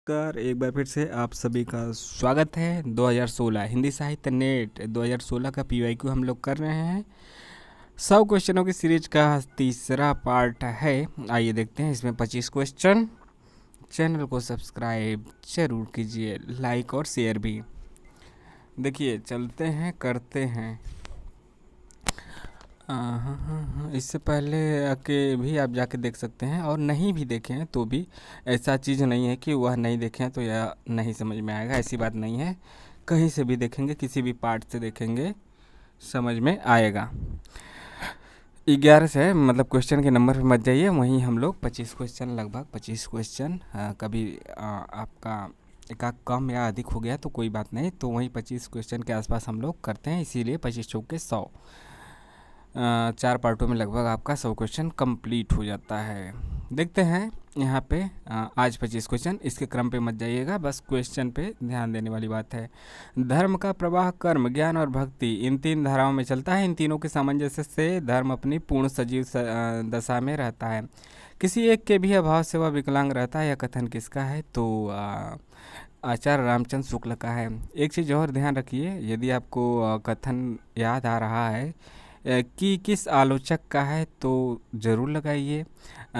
नमस्कार, एक बार फिर से आप सभी का स्वागत है। 2016 हिंदी साहित्य नेट 2016 का पीवाईक्यू हम लोग कर रहे हैं। 100 क्वेश्चनों की सीरीज का तीसरा पार्ट है। आइए देखते हैं इसमें 25 क्वेश्चन। चैनल को सब्सक्राइब जरूर कीजिए, लाइक और शेयर भी। देखिए चलते हैं, करते हैं। इससे पहले के भी आप जाके देख सकते हैं, और नहीं भी देखे हैं तो भी ऐसा चीज़ नहीं है कि वह नहीं देखे हैं तो यह नहीं समझ में आएगा, ऐसी बात नहीं है। कहीं से भी देखेंगे, किसी भी पार्ट से देखेंगे, समझ में आएगा। 11 से मतलब क्वेश्चन के नंबर पे मत जाइए, वहीं हम लोग 25 क्वेश्चन, लगभग 25 क्वेश्चन, कभी आपका एकाध कम या अधिक हो गया तो कोई बात नहीं, तो वहीं 25 क्वेश्चन के आसपास हम लोग करते हैं, इसीलिए 25 चौके 100। 4 पार्टों में लगभग आपका 100 क्वेश्चन कंप्लीट हो जाता है। देखते हैं यहाँ पे आज 25 क्वेश्चन, इसके क्रम पे मत जाइएगा, बस क्वेश्चन पे ध्यान देने वाली बात है। धर्म का प्रवाह कर्म, ज्ञान और भक्ति, इन 3 धाराओं में चलता है। इन तीनों के सामंजस्य से धर्म अपनी पूर्ण सजीव दशा में रहता है। किसी एक के भी अभाव से वह विकलांग रहता है। यह कथन किसका है? तो आचार्य रामचंद्र शुक्ल का है। एक चीज़ और ध्यान रखिए, यदि आपको कथन याद आ रहा है कि किस आलोचक का है तो ज़रूर लगाइए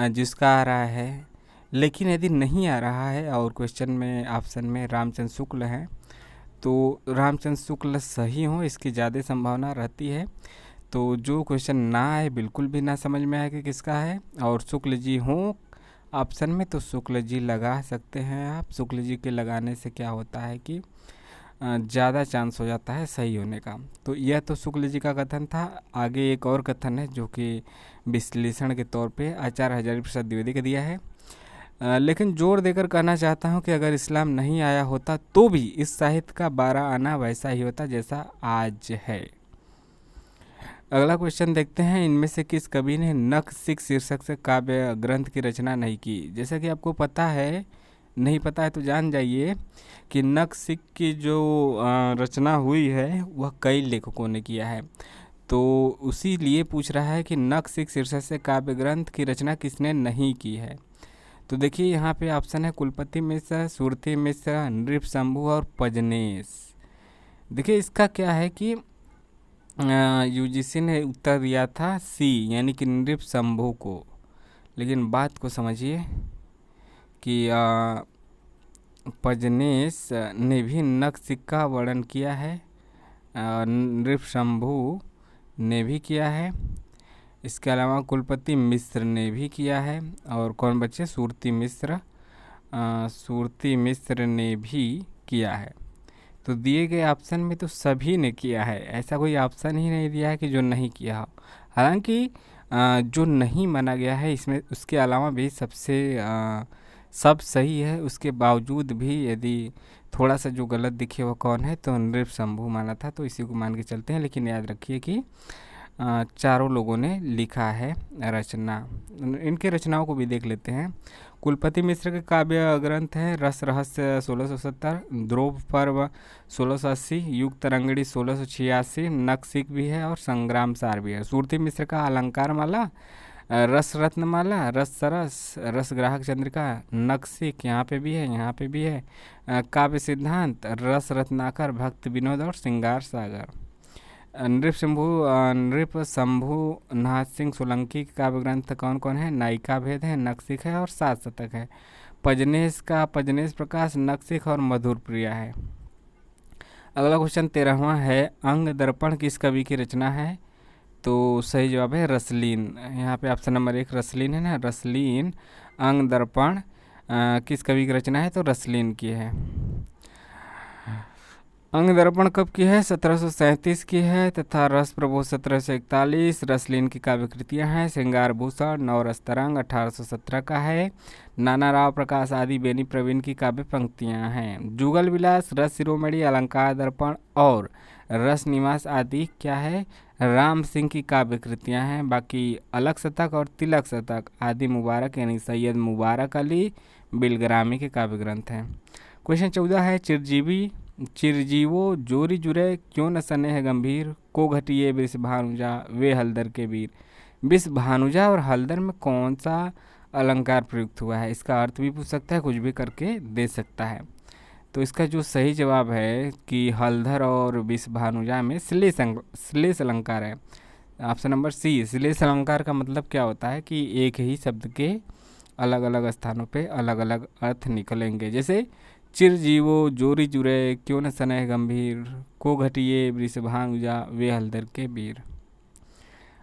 जिसका आ रहा है। लेकिन यदि नहीं आ रहा है और क्वेश्चन में ऑप्शन में रामचंद्र शुक्ल है तो रामचंद्र शुक्ल सही हो, इसकी ज़्यादा संभावना रहती है। तो जो क्वेश्चन ना आए, बिल्कुल भी ना समझ में आए कि किसका है, और शुक्ल जी हों ऑप्शन में तो शुक्ल जी लगा सकते हैं आप। शुक्ल जी के लगाने से क्या होता है कि ज़्यादा चांस हो जाता है सही होने का। तो यह तो शुक्ल जी का कथन था। आगे एक और कथन है जो कि विश्लेषण के तौर पे आचार्य हजारी प्रसाद द्विवेदी का दिया है। लेकिन जोर देकर कहना चाहता हूँ कि अगर इस्लाम नहीं आया होता तो भी इस साहित्य का 12 आना वैसा ही होता जैसा आज है। अगला क्वेश्चन देखते हैं, इनमें से किस कवि ने नख सिख शीर्षक से काव्य ग्रंथ की रचना नहीं की? जैसा कि आपको पता है, नहीं पता है तो जान जाइए कि नख सिख की जो रचना हुई है वह कई लेखकों ने किया है। तो उसी लिए पूछ रहा है कि नख सिख शीर्षक से काव्य ग्रंथ की रचना किसने नहीं की है। तो देखिए यहाँ पे ऑप्शन है कुलपति मिश्र, सुरती मिश्र, नृप शंभु और पजनेश। देखिए इसका क्या है कि यूजीसी ने उत्तर दिया था सी, यानी कि नृप शंभु को। लेकिन बात को समझिए कि पजनेश ने भी नख सिख का वर्णन किया है, नृप शंभु ने भी किया है, इसके अलावा कुलपति मिश्र ने भी किया है, और कौन बचे? सुरती मिश्र। सुरती मिश्र ने भी किया है। तो दिए गए ऑप्शन में तो सभी ने किया है, ऐसा कोई ऑप्शन ही नहीं दिया है कि जो नहीं किया हो। हालांकि जो नहीं माना गया है इसमें उसके अलावा भी सब सही है, उसके बावजूद भी यदि थोड़ा सा जो गलत दिखे वो कौन है, तो नृप शंभु माना था, तो इसी को मान के चलते हैं। लेकिन याद रखिए कि चारों लोगों ने लिखा है रचना। इनके रचनाओं को भी देख लेते हैं। कुलपति मिश्र के काव्य ग्रंथ हैं रस रहस्य 1670, द्रोव पर्व 1680, युग तरंगड़ी 1686, नख सिख भी है और संग्राम सार भी है। सुरती मिश्र का अलंकार माला, रस रत्नमाला, रस सरस, रस ग्राहक चंद्रिका, नख सिख यहाँ पे भी है, यहाँ पे भी है, काव्य सिद्धांत, रस रत्नाकर, भक्त विनोद और श्रृंगार सागर। नृप शंभु नाथ सिंह सोलंकी के काव्य ग्रंथ कौन कौन है? नायिका भेद है, नख सिख है और सात शतक है। पजनेश का पजनेश प्रकाश, नख सिख और मधुर प्रिया है। अगला क्वेश्चन 13वां है, अंग दर्पण किस कवि की रचना है? तो सही जवाब है रसलीन। यहाँ पे ऑप्शन नंबर 1 रसलीन है ना, रसलीन। अंग दर्पण किस कवि की रचना है? तो रसलीन की है। अंग दर्पण कब की है? 1737 की है, तथा रस प्रबोध 1741। रसलीन की काव्य कृतियाँ हैं श्रृंगार भूषण, नवरस तरंग 1817 का है। नाना राव प्रकाश आदि बेनी प्रवीण की काव्य पंक्तियाँ हैं। जुगल विलास, रस शिरोमणि, अलंकार दर्पण और रस निवास आदि क्या है? राम सिंह की काव्य कृतियाँ हैं। बाकी अलग शतक और तिलक शतक आदि मुबारक यानी सैयद मुबारक अली बिलग्रामी के काव्य ग्रंथ हैं। क्वेश्चन 14 है, चिरजीवो जोरी जुरे क्यों न सने है गंभीर, को घटिए विष भानुजा वे हलदर के वीर। विष भानुजा और हलदर में कौन सा अलंकार प्रयुक्त हुआ है। इसका अर्थ भी पूछ सकता है, कुछ भी करके दे सकता है। तो इसका जो सही जवाब है कि हलधर और विषभानुजा में श्लेष अलंकार है। Option number C. श्लेष अलंकार का मतलब क्या होता है कि एक ही शब्द के अलग अलग स्थानों पे अलग अलग अर्थ निकलेंगे। जैसे चिरजीवो, जोरी जुरे, क्यों न सनह गंभीर, को घटिए वृषभानुजा, वे हलधर के वीर।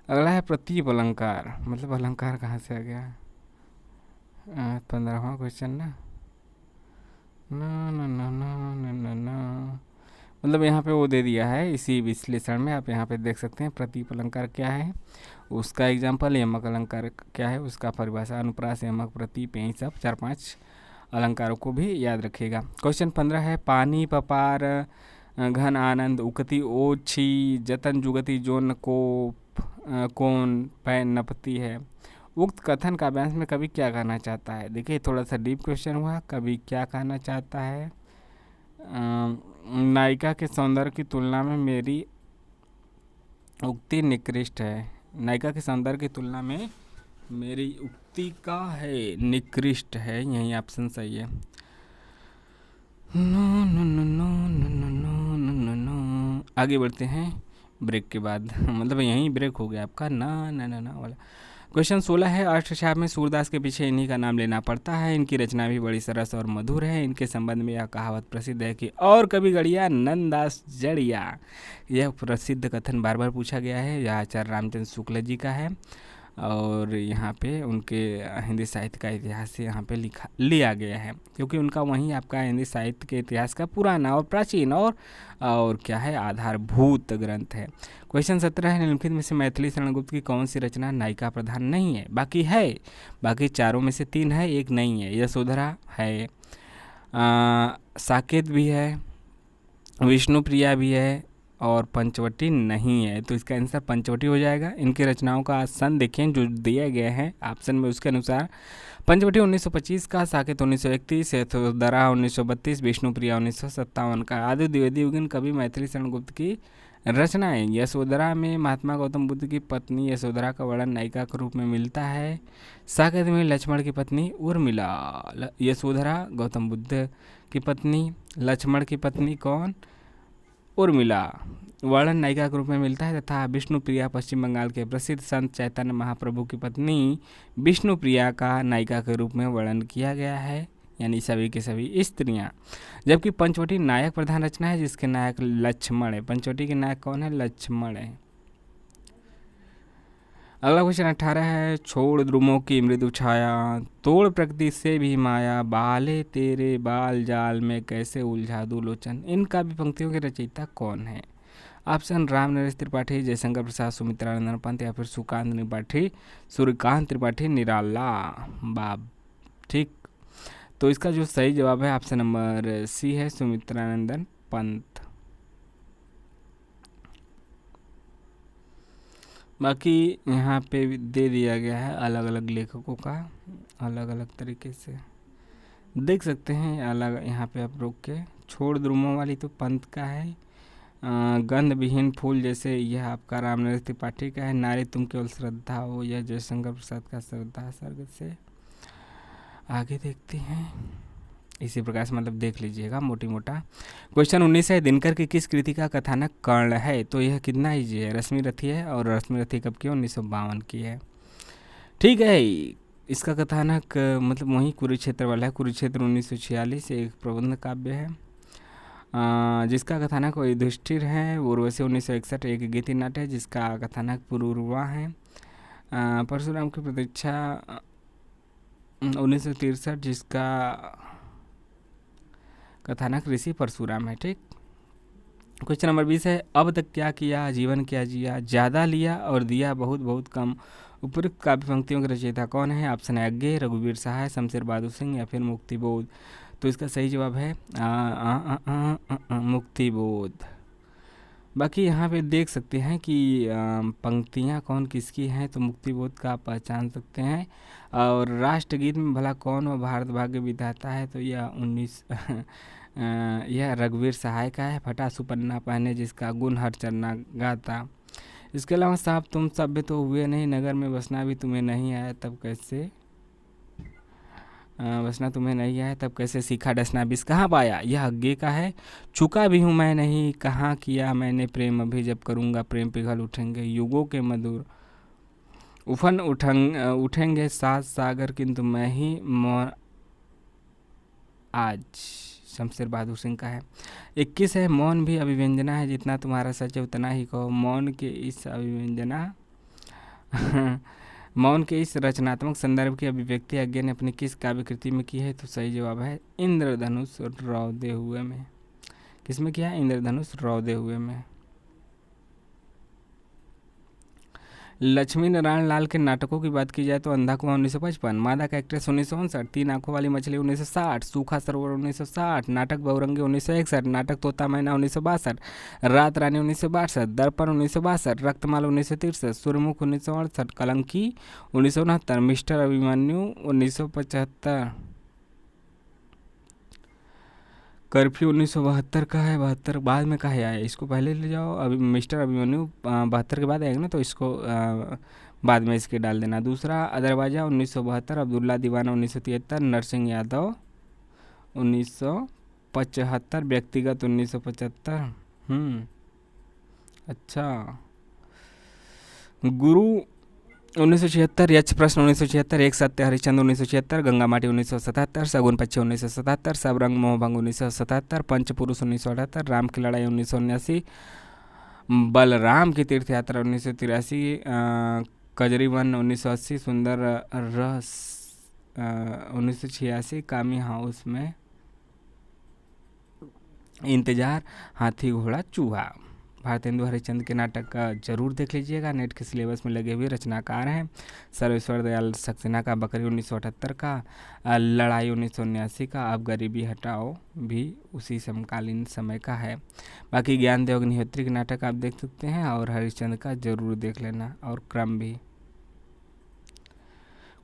अगला है प्रतीप अलंकार। मतलब अलंकार कहाँ से आ गया? 15वां क्वेश्चन ना ना ना ना ना ना ना ना मतलब यहाँ पे वो दे दिया है इसी विश्लेषण में। आप यहाँ पे देख सकते हैं प्रतीप अलंकार क्या है, उसका एग्जाम्पल। यमक अलंकार क्या है, उसका परिभाषा। अनुप्रास, यमक, प्रतीप, यही सब 4-5 अलंकारों को भी याद रखिएगा। क्वेश्चन 15 है पानी पपार घन आनंद उकती ओछी जतन जुगति जोन को कौन पैन नपती है। उक्त कथन काव्यांश में कवि क्या कहना चाहता है? देखिए थोड़ा सा डीप क्वेश्चन हुआ। कवि क्या कहना चाहता है? नायिका के सौंदर्य की तुलना में मेरी उक्ति निकृष्ट है। नायिका के सौंदर्य की तुलना में मेरी उक्ति का है निकृष्ट है, यही ऑप्शन सही है। No no no no no no no no no no. आगे बढ़ते हैं ब्रेक के बाद। मतलब यहीं ब्रेक हो गया आपका ना ना ना ना वाला। क्वेश्चन 16 है अष्टशाप में सूरदास के पीछे इन्हीं का नाम लेना पड़ता है। इनकी रचना भी बड़ी सरस और मधुर है। इनके संबंध में यह कहावत प्रसिद्ध है कि और कभी गढ़िया नंददास जड़िया। यह प्रसिद्ध कथन बार बार पूछा गया है। यह आचार्य रामचंद्र शुक्ल जी का है और यहाँ पे उनके हिंदी साहित्य का इतिहास से यहाँ पे लिया गया है, क्योंकि उनका वहीं आपका हिंदी साहित्य के इतिहास का पुराना और प्राचीन और क्या है आधारभूत ग्रंथ है। क्वेश्चन 17 है निम्नलिखित में से मैथिली शरण गुप्त की कौन सी रचना नायिका प्रधान नहीं है? बाकी चारों में से 3 है, एक नहीं है। यशोधरा है, साकेत भी है, विष्णुप्रिया भी है और पंचवटी नहीं है। तो इसका आंसर पंचवटी हो जाएगा। इनकी रचनाओं का सन देखें जो दिए गए हैं ऑप्शन में, उसके अनुसार पंचवटी 1925 का, साकेत 1931, यशोधरा 1932, विष्णुप्रिया 1957 का। आदि द्विवेदी युगीन कवि मैथिली शरण गुप्त की रचना है। यशोधरा में महात्मा गौतम बुद्ध की पत्नी यशोधरा का वर्णन नायिका के रूप में मिलता है। साकेत में लक्ष्मण की पत्नी उर्मिला। यशोधरा गौतम बुद्ध की पत्नी, लक्ष्मण की पत्नी कौन? उर्मिला। वर्णन नायिका के रूप में मिलता है। तथा विष्णुप्रिया पश्चिम बंगाल के प्रसिद्ध संत चैतन्य महाप्रभु की पत्नी विष्णुप्रिया का नायिका के रूप में वर्णन किया गया है, यानी सभी के सभी स्त्रियां। जबकि पंचवटी नायक प्रधान रचना है जिसके नायक लक्ष्मण है। पंचवटी के नायक कौन है? लक्ष्मण है। अगला क्वेश्चन 18 है छोड़ द्रुमों की मृदु छाया, तोड़ प्रकृति से भी माया, बाले तेरे बाल जाल में कैसे उलझा दूं लोचन। इन काव्य पंक्तियों के रचयिता कौन है? ऑप्शन राम नरेश त्रिपाठी, जयशंकर प्रसाद, सुमित्रानंदन पंत या फिर सुकांत त्रिपाठी, सूर्यकांत त्रिपाठी, निराला बाब। ठीक, तो इसका जो सही जवाब है ऑप्शन नंबर सी है, सुमित्रानंदन पंत। बाकी यहाँ पे दे दिया गया है अलग अलग लेखकों का अलग अलग तरीके से देख सकते हैं। अलग यहाँ पे आप रोक के, छोड़ द्रुमों वाली तो पंत का है। गंध विहीन फूल जैसे यह आपका राम नरेश त्रिपाठी का है। नारी तुम केवल श्रद्धा हो, यह जयशंकर प्रसाद का श्रद्धा सर्ग से। आगे देखते हैं इसी प्रकार से, मतलब देख लीजिएगा मोटी मोटा। क्वेश्चन 19 है दिनकर की किस कृति का कथानक कर्ण है? तो यह कितना ईजी है, रश्मि रथी है और रश्मि रथी कब की? 1952 की है। ठीक है, इसका कथानक मतलब वही कुरुक्षेत्र वाला है। कुरुक्षेत्र 1946 एक प्रबंध काव्य है जिसका कथानक युधिष्ठिर है। उर्वशी 1961 एक गीति नाट्य है जिसका कथानक पुरूरवा है। परशुराम की प्रतीक्षा 1963 जिसका कथानक ऋषि परशुराम है। ठीक, क्वेश्चन नंबर 20 है अब तक क्या किया, जीवन क्या जिया, ज़्यादा लिया और दिया बहुत बहुत कम। उपयुक्त काव्य पंक्तियों के रचयिता कौन है? ऑप्शन है अज्ञे, रघुवीर सहाय, शमशेर बहादुर सिंह या फिर मुक्तिबोध। तो इसका सही जवाब है मुक्तिबोध। बाकी यहाँ पे देख सकते हैं कि पंक्तियाँ कौन किसकी हैं, तो मुक्तिबोध का आप पहचान सकते हैं। और राष्ट्रगीत में भला कौन व भारत भाग्य विधाता है? तो यह रघुवीर सहाय का है। फटा सुपन्ना पहने जिसका गुण हर चरना गाता। इसके अलावा साहब तुम सभ्य तो हुए नहीं, नगर में बसना भी तुम्हें नहीं आया, तब कैसे बसना तुम्हें नहीं आया तब कैसे सीखा डसना बीस कहाँ पाया, यह अज्ञे का है। चुका भी हूँ मैं नहीं, कहाँ किया मैंने प्रेम, अभी जब करूँगा प्रेम पिघल उठेंगे युगों के मधुर। उठेंगे सात सागर किंतु मैं ही मौन आज। शमशेर बहादुर सिंह का है। 21 है, मौन भी अभिव्यंजना है, जितना तुम्हारा सच है उतना ही कहो। मौन के इस अभिव्यंजना मौन के इस रचनात्मक संदर्भ की अभिव्यक्ति अज्ञे ने अपनी किस काव्य कृति में की है, तो सही जवाब है इंद्रधनुष रौदे हुए में। किस में किया है, इंद्रधनुष रौदे हुए में। लक्ष्मी नारायण लाल के नाटकों की बात की जाए तो अंधा कुआं 1955, मादा का एक्ट्रेस 1959, तीन आंखों वाली मछली 1960, सूखा सरोवर 1960, नाटक बहुरंगी 1961, नाटक तोता मैना 1962, रात रानी 1962, दर्पण 1962, रक्तमाल 1963, सूर्यमुख 1968, कलंकी 1969, मिस्टर अभिमन्यु 1975, कर्फ्यू 1972 का है। 72 बाद में कहा है, इसको पहले ले जाओ। अभी मिस्टर अभिमन्यु 72 के बाद आएगा ना, तो इसको बाद में इसके डाल देना। दूसरा दरवाजा 1972, अब्दुल्ला दीवाना 1973, नरसिंह यादव 1975, व्यक्तिगत 1975। अच्छा। गुरु 1976, यक्ष प्रश्न 1976, एक सत्य हरिश्चंद्र 1976, गंगा माटी 1977, सगुन पक्षी 1977, सब रंग मोहभंग 1977, पंचपुरुष 1978, राम की लड़ाई 1979, बलराम की तीर्थ यात्रा 1983, कजरी वन 1980, सुंदर रस 1986, कामी हाउस में इंतजार, हाथी घोड़ा चूहा। भारतेंदु हरिश्चंद्र के नाटक का जरूर देख लीजिएगा, नेट के सिलेबस में लगे हुए रचनाकार हैं। सर्वेश्वर दयाल सक्सेना का बकरी 1978 का, लड़ाई 1979 का, अब गरीबी हटाओ भी उसी समकालीन समय का है। बाकी ज्ञानदेव अग्निहोत्री के नाटक आप देख सकते हैं, और हरिश्चंद्र का जरूर देख लेना, और क्रम भी।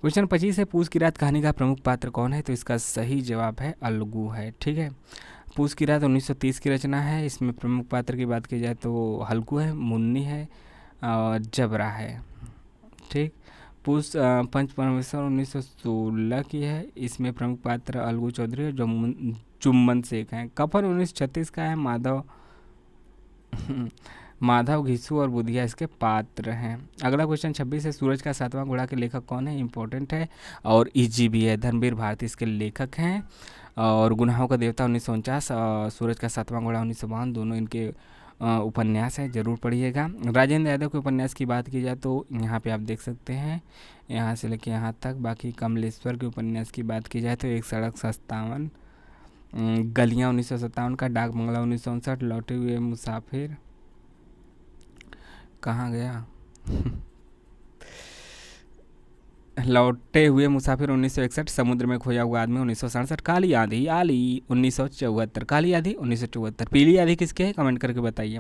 क्वेश्चन 25 है, पूस की रात कहानी का प्रमुख पात्र कौन है, तो इसका सही जवाब है अलगू है। ठीक है, पूस की रात 1930 की रचना है। इसमें प्रमुख पात्र की बात की जाए तो हल्कू है, मुन्नी है और जबरा है। ठीक, पूस पंच परमेश्वर 1916 की है। इसमें प्रमुख पात्र अलगू चौधरी और जुम्मन शेख हैं। कफन 1936 का है, माधव घिसू और बुधिया इसके पात्र हैं। अगला क्वेश्चन 26 है, सूरज का सातवां घोड़ा के लेखक कौन है, इंपॉर्टेंट है और इजी भी है। धर्मवीर भारती इसके लेखक हैं। और गुनाहों का देवता 1949, सूरज का सातवां घोड़ा 1952, दोनों इनके उपन्यास हैं, जरूर पढ़िएगा। राजेंद्र यादव के उपन्यास की बात की जाए तो यहाँ पे आप देख सकते हैं, यहाँ से लेके यहाँ तक। बाकी कमलेश्वर के उपन्यास की बात की जाए तो एक सड़क 57, गलियाँ 1957 का, डाक बंगला 1959, लौटे हुए मुसाफिर कहाँ गया लौटे हुए मुसाफिर 1961, समुद्र में खोया हुआ आदमी 1967, काली आंधी आली 1974, काली आंधी 1974। पीली आंधी किसके है, कमेंट करके बताइए।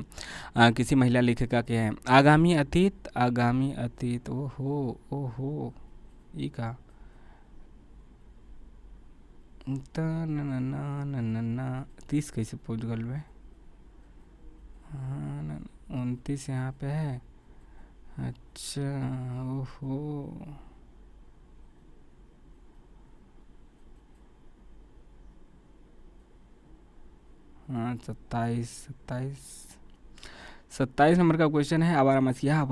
किसी महिला लेखिका के हैं। आगामी अतीत ओहो ओहो ई का 30 कैसे पहुँच गल बे। 29 यहाँ पे है। अच्छा ओहो, हाँ 27 नंबर का क्वेश्चन है। आवारा मसीहा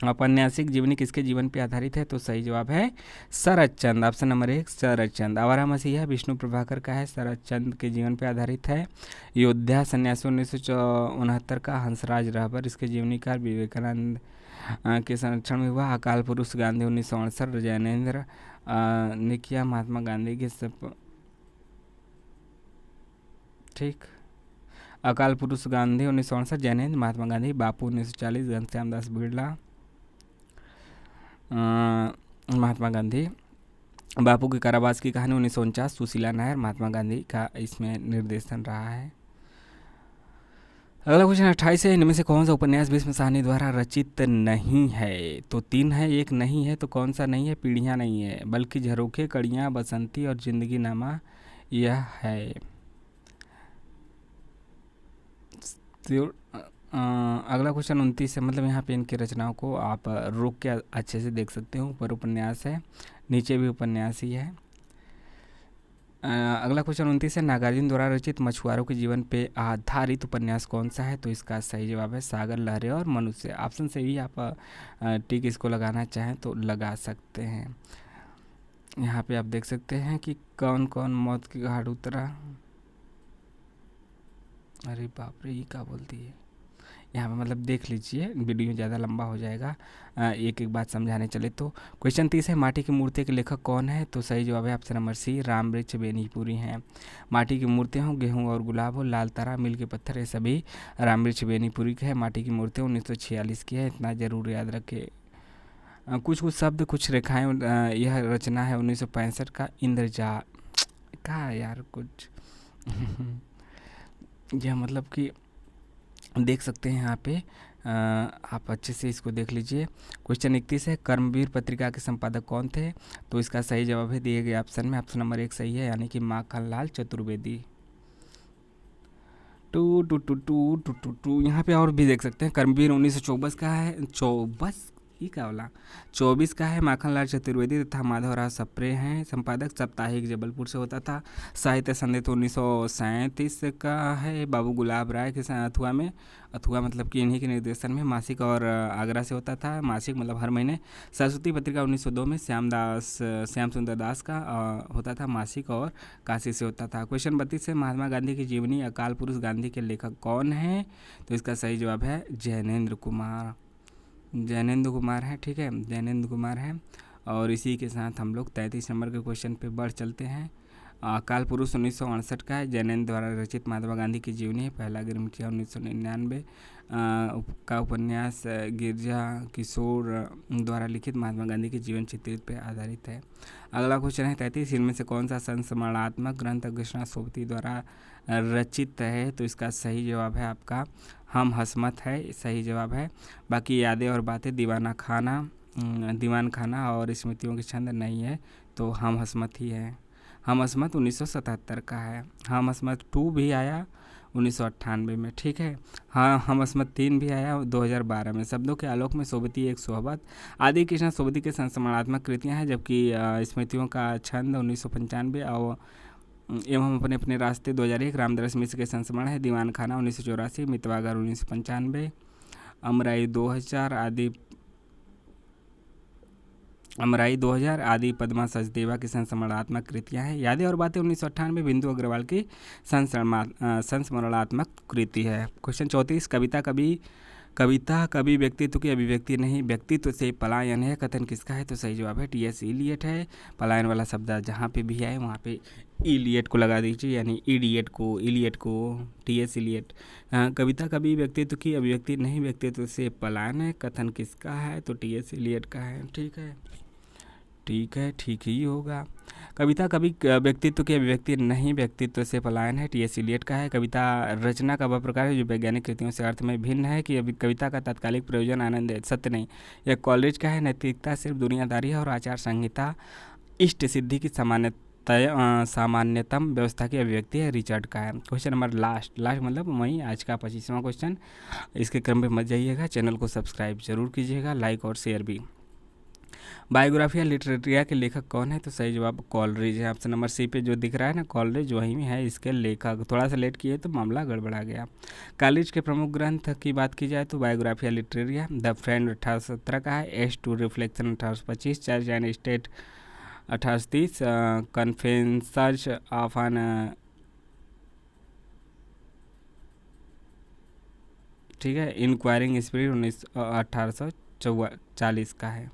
औपन्यासिक जीवनी किसके जीवन पे आधारित है, तो सही जवाब है शरद चंद्र, ऑप्शन नंबर 1 शरद चंद्र। आवारा मसीहा विष्णु प्रभाकर का है, शरद चंद्र के जीवन पे आधारित है। योद्धा सन्यासी 1969 का, हंसराज रहबर इसके जीवनीकार, विवेकानंद के संरक्षण में हुआ। अकाल पुरुष गांधी 1968, जैनेन्द्र ने किया, महात्मा गांधी के ठीक। अकाल पुरुष गांधी 1968, जैनेन्द्र, महात्मा गांधी, बापू 1940, घनश्याम दास बिरला, महात्मा गांधी। बापू के कारावास की कहानी 1949, सुशीला नायर, महात्मा गांधी का इसमें निर्देशन रहा है। अगला क्वेश्चन 28 है, इनमें से कौन सा उपन्यास भीष्म साहनी द्वारा रचित नहीं है, तो 3 है। एक नहीं है, तो कौन सा नहीं है, पीढ़ियाँ नहीं है, बल्कि झरोखे, कड़ियाँ, बसंती और जिंदगी नामा यह है। अगला क्वेश्चन 29 है, मतलब यहाँ पे इनकी रचनाओं को आप रोक के अच्छे से देख सकते हो। ऊपर उपन्यास है, नीचे भी उपन्यास ही है। अगला क्वेश्चन 29 है, नागार्जुन द्वारा रचित मछुआरों के जीवन पे आधारित उपन्यास कौन सा है? तो इसका सही जवाब है सागर, लहरें और मनुष्य। ऑप्शन से भी आप टिक इसको लगाना चाहें तो लगा सकते हैं। यहाँ पे आप देख सकते हैं कि कौन कौन मौत की घाट उतरा। अरे बाप रे, ये क्या बोलती है यहाँ पे, मतलब देख लीजिए, वीडियो ज़्यादा लंबा हो जाएगा। एक एक बात समझाने चले तो क्वेश्चन 30 है, माटी की मूर्ति के लेखक कौन है? तो सही जवाब है option number C, Ramvriksh Benipuri हैं। माटी की मूर्तियाँ हो, गेहूँ और गुलाब हो, लाल तारा, मिल के पत्थर, ये सभी रामवृक्ष बेनीपुरी के है। माटी की मूर्तियाँ 1946 की है, इतना ज़रूर याद रखें। कुछ कुछ शब्द, कुछ रेखाएं, यह रचना है 1965 का इंद्रजाल। कहा यार कुछ यह मतलब कि देख सकते हैं यहाँ पे, आप अच्छे से इसको देख लीजिए। क्वेश्चन 31 है, कर्मवीर पत्रिका के संपादक कौन थे? तो इसका सही जवाब है दिए गए ऑप्शन में, ऑप्शन नंबर 1 सही है, यानी कि Makhanlal Chaturvedi. Two two two two two two two यहाँ पे और भी देख सकते हैं, कर्मवीर 1924 का है, 24 ये क्या बोला, 24 का है, माखनलाल चतुर्वेदी तथा माधवराव सप्रे हैं संपादक। साप्ताहिक जबलपुर से होता था। साहित्य संध्या 1937 का है, बाबू गुलाब राय के अथुआ में, अथुआ मतलब कि इन्हीं के निर्देशन में। मासिक और आगरा से होता था, मासिक मतलब हर महीने। सरस्वती पत्रिका 1902 में श्याम सुंदर दास का होता था, मासिक और काशी से होता था। क्वेश्चन 32 है, महात्मा गांधी की जीवनी अकाल पुरुष गांधी के लेखक कौन है? तो इसका सही जवाब है जैनेंद्र कुमार, जैनेंद्र कुमार है, ठीक है, जैनेंद्र कुमार है। और इसी के साथ हम लोग 33 नंबर के क्वेश्चन पे बढ़ चलते हैं। अकाल पुरुष 1968 का है, जैनेंद्र द्वारा रचित महात्मा गांधी की जीवनी है। पहला गिरमिटिया 1999 का उपन्यास गिरजा किशोर द्वारा लिखित महात्मा गांधी के जीवन चित्रित पर आधारित है। अगला क्वेश्चन है 33, इनमें से कौन सा संस्मरणात्मक ग्रंथ कृष्णा सोबती द्वारा रचित है? तो इसका सही जवाब है आपका हम हसमत है, सही जवाब है। बाकी यादें और बातें, दीवान खाना और स्मृतियों के छंद नहीं है, तो हम हसमत ही है। हम हसमत 1977 का है। हम हसमत 2 भी आया 1998 में, ठीक है। हाँ, हम हसमत 3 भी आया 2012 में। शब्दों के आलोक में सोबती एक सोहबत, आदि कृष्णा सोबती के संस्मरणात्मक कृतियाँ हैं, जबकि स्मृतियों का छंद 1995 और एवं हम अपने अपने रास्ते 2001 रामदास मिश्र के संस्मरण है। दीवान खाना 1984, मितवागर 1995, अमराई 2000 आदि पद्मा सचदेवा की संस्मरणात्मक कृतियाँ हैं। यादें और बातें 1998 बिंदु अग्रवाल की संस्मरणात्मक कृति है। क्वेश्चन 34, कविता कभी व्यक्तित्व की अभिव्यक्ति नहीं, व्यक्तित्व से पलायन है, कथन किसका है? तो सही जवाब है टी.एस. इलियट है। पलायन वाला शब्द जहाँ पे भी आए वहाँ पे इलियट को लगा दीजिए, यानी इलियट को टी.एस. इलियट। कविता कभी व्यक्तित्व की अभिव्यक्ति नहीं, व्यक्तित्व से पलायन है, कथन किसका है? तो टी.एस. इलियट का है, ठीक ही होगा। कविता कभी व्यक्तित्व की अभिव्यक्ति नहीं, व्यक्तित्व से पलायन है, टी.एस. इलियट का है। कविता रचना का वह प्रकार है जो वैज्ञानिक कृतियों से अर्थ में भिन्न है, कि अभी कविता का तात्कालिक प्रयोजन आनंद है, सत्य नहीं। यह कॉलेज का है। नैतिकता सिर्फ दुनियादारी है और आचार संहिता इष्ट सिद्धि की सामान्यतम व्यवस्था की अभिव्यक्ति है, रिचर्ड का है। क्वेश्चन नंबर लास्ट मतलब वही आज का 25वां क्वेश्चन। इसके क्रम पे मत जाइएगा, चैनल को सब्सक्राइब जरूर कीजिएगा, लाइक और शेयर भी। बायोग्राफी या लिटरेचर के लेखक कौन है? तो सही जवाब कॉलरिज है। ऑप्शन नंबर सी पे जो दिख रहा है ना, कॉलरिज, वही में है इसके लेखक। थोड़ा सा लेट किए तो मामला गड़बड़ा गया। कॉलेज के प्रमुख ग्रंथ की बात की जाए तो बायोग्राफी या लिटरेरिया, द फ्रेंड 1817 का है, aids to reflection 1825, church and state 1830, confessions of an, ठीक है, इंक्वायरिंग स्पिरिट 1840 का है।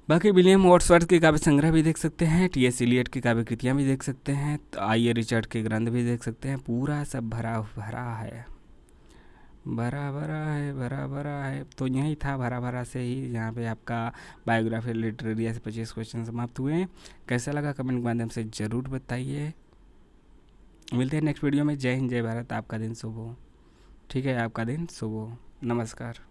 बाकी विलियम वर्ड्सवर्थ के काव्य संग्रह भी देख सकते हैं, टी.एस. इलियट की काव्य कृतियाँ भी देख सकते हैं, तो आइए रिचर्ड के ग्रंथ भी देख सकते हैं। पूरा सब भरा भरा है। तो यही था भरा से ही, यहाँ पे आपका बायोग्राफी लिटरेरिया से 25 क्वेश्चन समाप्त हुए हैं। कैसा लगा कमेंट के माध्यम से ज़रूर बताइए। मिलते हैं नेक्स्ट वीडियो में। जय हिंद, जय भारत। आपका दिन शुभ हो, ठीक है, आपका दिन शुभ हो। नमस्कार।